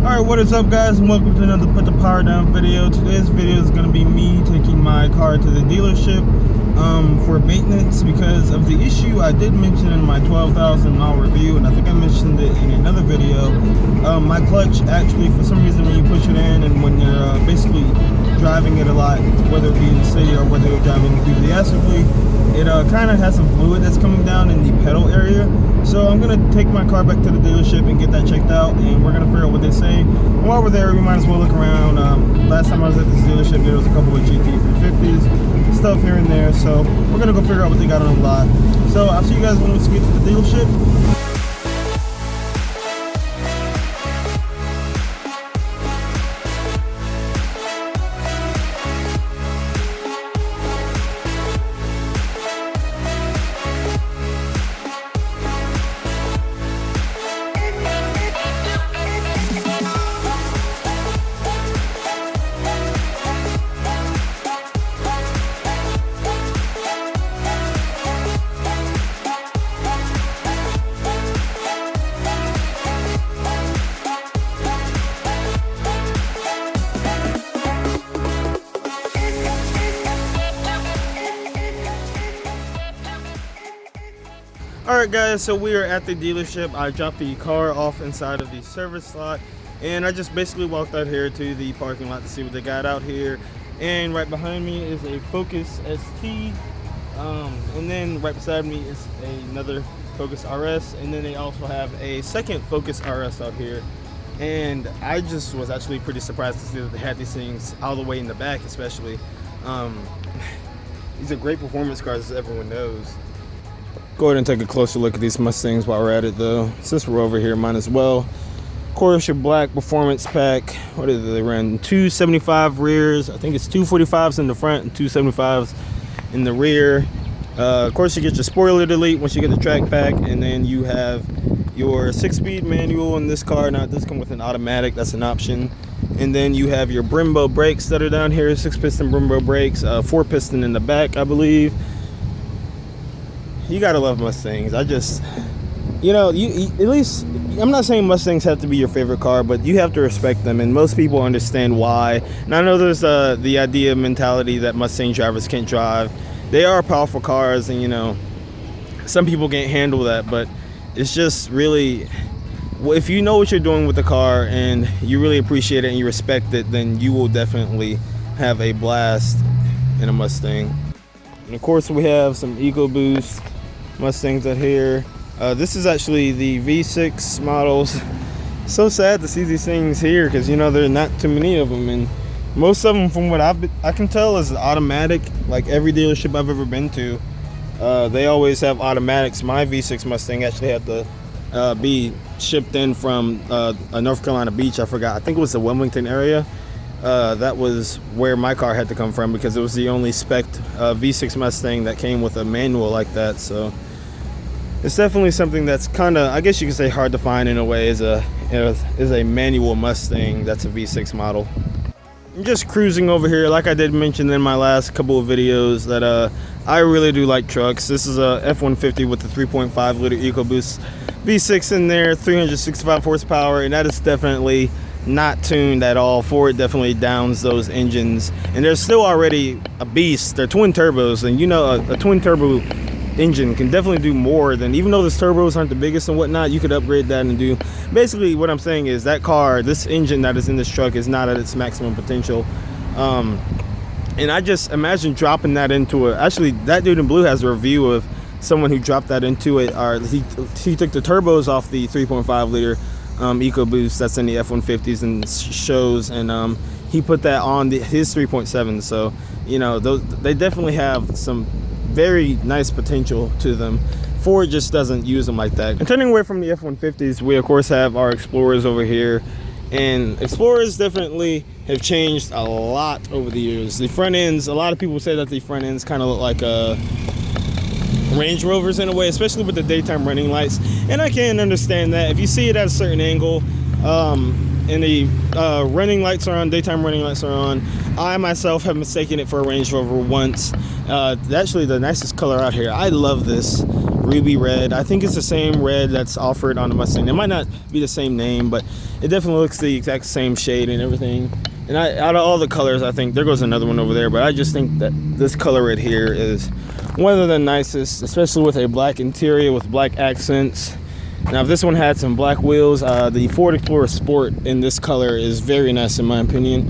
Alright, what is up guys, and welcome to another Put the Power Down video. Today's video is going to be me taking my car to the dealership for maintenance because of the issue I did mention in my 12,000 mile review, and I think I mentioned it in another video. My clutch actually, for some reason, when you push it in and when you're basically driving it a lot, whether it be in the city or whether you're driving enthusiastically, it kind of has some fluid that's coming down in the pedal area. So I'm going to take my car back to the dealership and get that checked out, and we're going to figure out what they say. And while we're there, we might as well look around. Last time I was at this dealership, there was a couple of GT350s, stuff here and there. So we're going to go figure out what they got on the lot. So I'll see you guys when we get to the dealership. Alright guys, so we are at the dealership. I dropped the car off inside of the service lot, and I just basically walked out here to the parking lot to see what they got out here. And right behind me is a Focus ST, and then right beside me is another Focus RS, and then they also have a second Focus RS out here. And I just was actually pretty surprised to see that they had these things all the way in the back, especially. These are great performance cars, as everyone knows. Go ahead and take a closer look at these Mustangs while we're at it, though. Since we're over here, might as well. Of course, your black performance pack. What did they run? 275 rears. I think it's 245s in the front and 275s in the rear. Of course, you get your spoiler delete once you get the track pack, and then you have your 6-speed manual in this car. Now, it does come with an automatic. That's an option. And then you have your Brembo brakes that are down here. 6-piston Brembo brakes. 4-piston in the back, I believe. You gotta love Mustangs. I just, you know, you at least, I'm not saying Mustangs have to be your favorite car, but you have to respect them, and most people understand why. And I know there's the idea mentality that Mustang drivers can't drive. They are powerful cars, and you know, some people can't handle that, but it's just really, if you know what you're doing with the car and you really appreciate it and you respect it, then you will definitely have a blast in a Mustang. And of course, we have some EcoBoost Mustangs out here. This is actually the V6 models. So sad to see these things here because, you know, there are not too many of them, and most of them, from what I can tell, is automatic. Like every dealership I've ever been to, they always have automatics. My V6 Mustang actually had to be shipped in from North Carolina Beach. I forgot. I think it was the Wilmington area. That was where my car had to come from because it was the only spec V6 Mustang that came with a manual like that. So it's definitely something that's kind of, I guess you could say, hard to find in a way, is a manual Mustang that's a V6 model. I'm just cruising over here. Like I did mention in my last couple of videos, that I really do like trucks. This is a F-150 with the 3.5 liter EcoBoost V6 in there, 365 horsepower, and that is definitely not tuned at all. Ford definitely downs those engines, and they're still already a beast. They're twin turbos, and you know, a twin turbo engine can definitely do more than, even though the turbos aren't the biggest and whatnot, you could upgrade that and do. Basically what I'm saying is that car, this engine that is in this truck, is not at its maximum potential. And I just imagine dropping that into it. Actually, that dude in blue has a review of someone who dropped that into it, or he took the turbos off the 3.5 liter EcoBoost that's in the F-150s and shows, and he put that on his 3.7. So, you know, they definitely have some very nice potential to them. Ford just doesn't use them like that. And turning away from the F-150s, we of course have our Explorers over here, and Explorers definitely have changed a lot over the years. The front ends, a lot of people say that the front ends kind of look like Range Rovers in a way, especially with the daytime running lights, and I can understand that. If you see it at a certain angle, and the running lights are on, daytime running lights are on, I myself have mistaken it for a Range Rover once. Actually the nicest color out here. I love this ruby red. I think it's the same red that's offered on the Mustang. It might not be the same name, but it definitely looks the exact same shade and everything. And out of all the colors, I think there goes another one over there, but I just think that this color right here is one of the nicest, especially with a black interior with black accents. Now, if this one had some black wheels, the Ford Explorer Sport in this color is very nice in my opinion.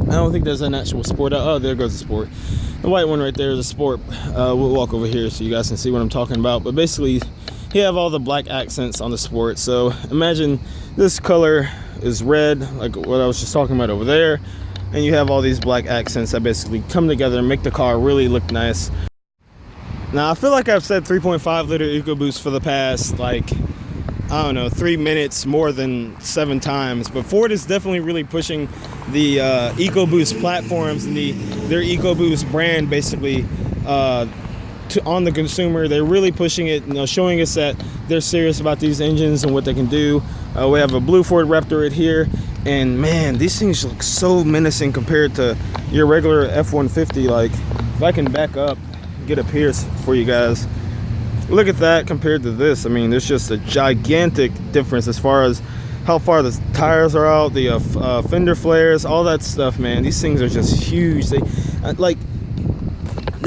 I don't think there's an actual Sport. Oh, there goes the Sport. The white one right there is a Sport. We'll walk over here so you guys can see what I'm talking about. But basically, you have all the black accents on the Sport. So imagine this color is red, like what I was just talking about over there. And you have all these black accents that basically come together and make the car really look nice. Now, I feel like I've said 3.5 liter EcoBoost for the past, like, I don't know, 3 minutes more than 7 times. But Ford is definitely really pushing the EcoBoost platforms and their EcoBoost brand basically on the consumer. They're really pushing it, showing us that they're serious about these engines and what they can do. We have a blue Ford Raptor right here. And man, these things look so menacing compared to your regular F-150. Like, if I can back up, get up here for you guys, look at that compared to this. I mean, there's just a gigantic difference as far as how far the tires are out, the fender flares, all that stuff, man. These things are just huge. They like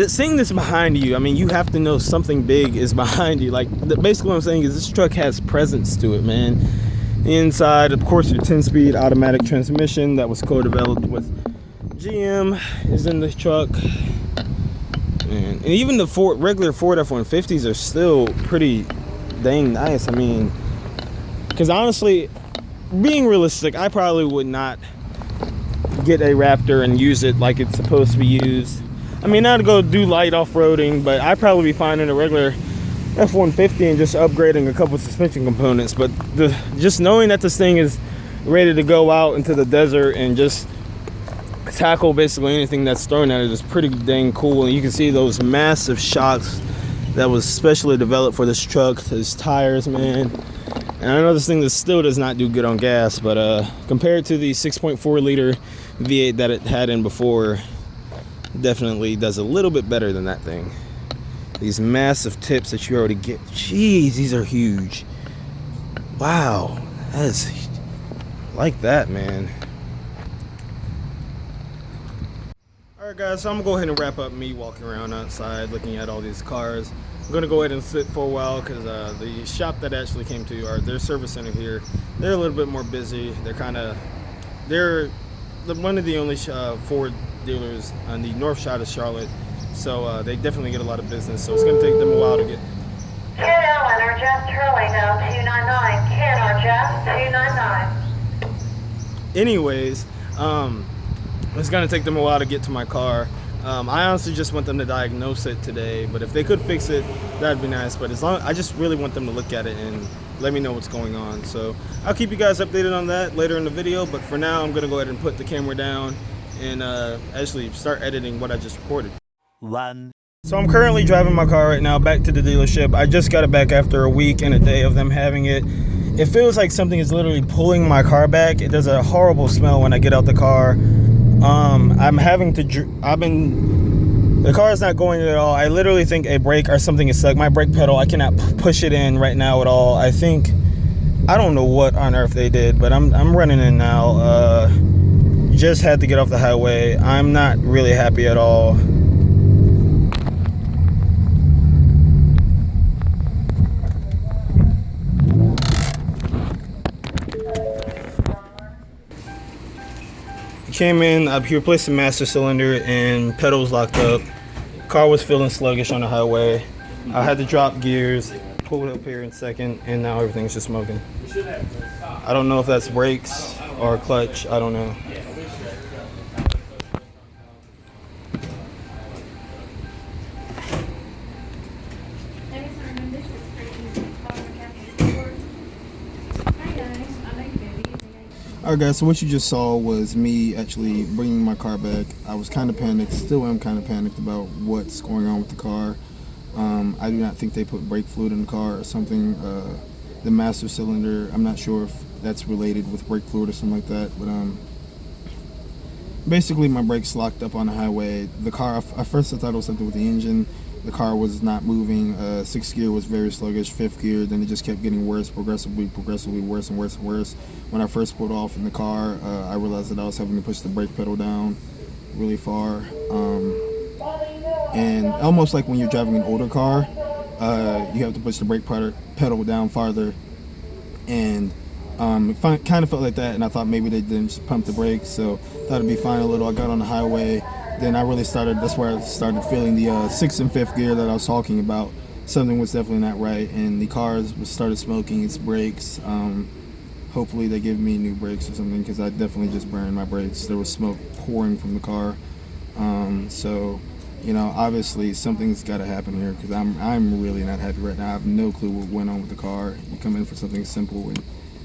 seeing this behind you. I mean, you have to know something big is behind you. Like, basically what I'm saying is this truck has presence to it, man. Inside, of course, your 10-speed automatic transmission that was co-developed with GM is in the truck. And even the regular Ford F-150s are still pretty dang nice. I mean, because honestly, being realistic, I probably would not get a Raptor and use it like it's supposed to be used. I mean, not to go do light off-roading, but I'd probably be finding a regular F-150 and just upgrading a couple suspension components. But just knowing that this thing is ready to go out into the desert and just tackle basically anything that's thrown at it is pretty dang cool. And you can see those massive shocks that was specially developed for this truck, these tires, man. And I know this thing still does not do good on gas, but compared to the 6.4 liter V8 that it had in before, definitely does a little bit better than that thing. These massive tips that you already get, jeez, these are huge. Wow, that is like that, man. Alright guys, so I'm gonna go ahead and wrap up me walking around outside looking at all these cars. I'm gonna go ahead and sit for a while because the shop that I actually came to, or their service center here, they're a little bit more busy. They're one of the only Ford dealers on the north side of Charlotte, so they definitely get a lot of business, so it's gonna take them a while to get. Ken Allen or Jeff Turley now 299. Ken or Jeff 299. Anyways, it's gonna take them a while to get to my car. I honestly just want them to diagnose it today, but if they could fix it, that'd be nice. But I just really want them to look at it and let me know what's going on. So I'll keep you guys updated on that later in the video, but for now I'm gonna go ahead and put the camera down and actually start editing what I just recorded. So I'm currently driving my car right now back to the dealership. I just got it back after a week and a day of them having it. It feels like something is literally pulling my car back. It does a horrible smell when I get out the car. The car is not going at all. I literally think a brake or something is stuck. My brake pedal, I cannot push it in right now at all. I don't know what on earth they did, but I'm running in now. Just had to get off the highway. I'm not really happy at all. Came in, he replaced the master cylinder and pedals locked up. Car was feeling sluggish on the highway. I had to drop gears, pull it up here in second, and now everything's just smoking. I don't know if that's brakes or clutch, I don't know. Alright guys, so what you just saw was me actually bringing my car back. I was kind of panicked, still am kind of panicked about what's going on with the car. I do not think they put brake fluid in the car or something. The master cylinder, I'm not sure if that's related with brake fluid or something like that, but basically my brakes locked up on the highway. The car, at first I thought it was something with the engine, The car was not moving. Sixth gear was very sluggish. Fifth gear, then it just kept getting worse, progressively worse and worse and worse. When I first pulled off in the car, I realized that I was having to push the brake pedal down really far. And almost like when you're driving an older car, you have to push the brake pedal down farther. And it kind of felt like that, and I thought maybe they didn't just pump the brakes, so thought it'd be fine a little. I got on the highway, then I really started, that's where I started feeling the sixth and fifth gear that I was talking about. Something was definitely not right, and the car started smoking its brakes. Hopefully they give me new brakes or something, because I definitely just burned my brakes. There was smoke pouring from the car. So, you know, obviously something's got to happen here, because I'm really not happy right now. I have no clue what went on with the car. You come in for something simple and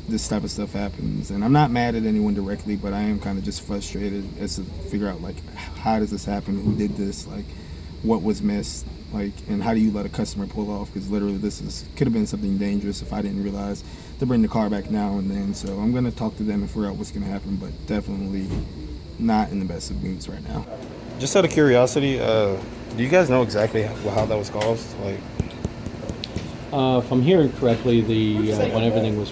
this type of stuff happens, and I'm not mad at anyone directly, but I am kind of just frustrated as to figure out, like, how does this happen? Who did this? Like, what was missed? Like, and how do you let a customer pull off? Because literally could have been something dangerous if I didn't realize to bring the car back now and then. So I'm going to talk to them and figure out what's going to happen, but definitely not in the best of moods right now. Just out of curiosity, do you guys know exactly how that was caused? Like, If I'm hearing correctly, when everything was